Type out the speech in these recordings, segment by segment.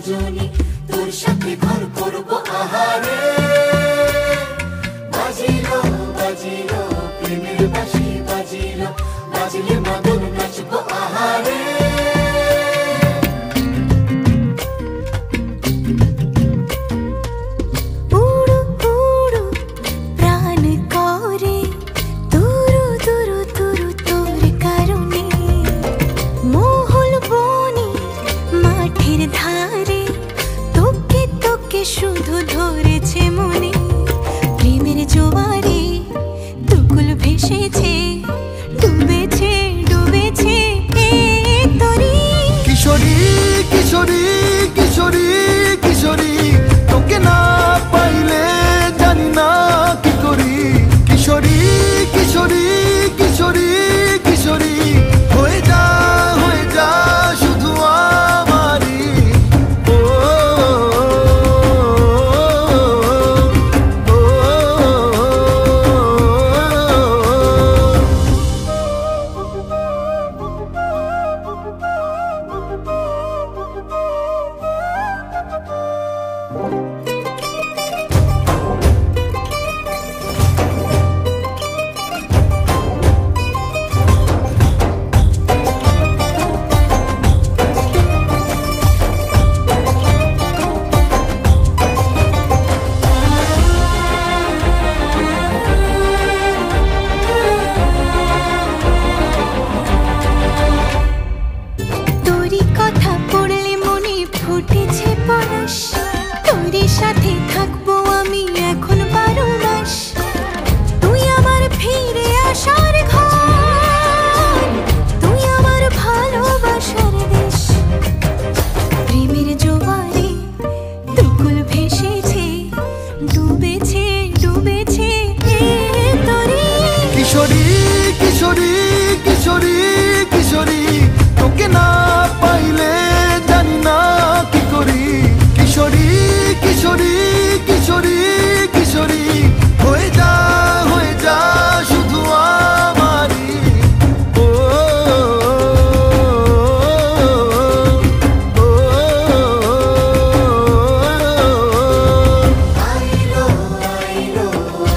সজনী তোর সাথে ঘর করব আহারে। বাজিলো বাজিলো প্রেমের বাঁশি বাজিলো, বাজলে মদন নাচবো আহারে। শুধু ধরেছে মনে প্রেমের জোয়ারে, দুকুল ভেসেছে ডুবেছে ডুবেছে তরি। কিশোরী কিশোরী কিশোরী কিশোরী, তোকে না পাইলে জানি না কি করি। কিশোরী কিশোরী কিশোরী কিশোরী, হয়ে যা শুধু আমারই। ফুটেছে পরশ, তোর সাথে থাকবো আমি এখন 12 মাস। তুই আমার ফিরে আসার ঘর, তুই আমার ভালোবাসার দেশ। প্রেমের জোয়ারে দুকুল ভেসেছে ডুবেছে ডুবেছে তরি। কিশোরী কিশোরী কিশোরী কিশোরী, তোকে না পাইলে জানি না কি করি। কিশোরী কিশোরী কিশোরী কিশোরী, হয়ে যা শুধু আমারই। আইলো আইলো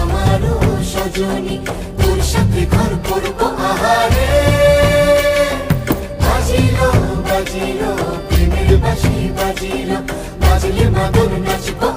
আমারও সজনী তোর সাথে ঘর করব আহারে। বাজিলো বাজিলো প্রেমের বাঁশি বাজিলো, বাজলে মদন নাচবো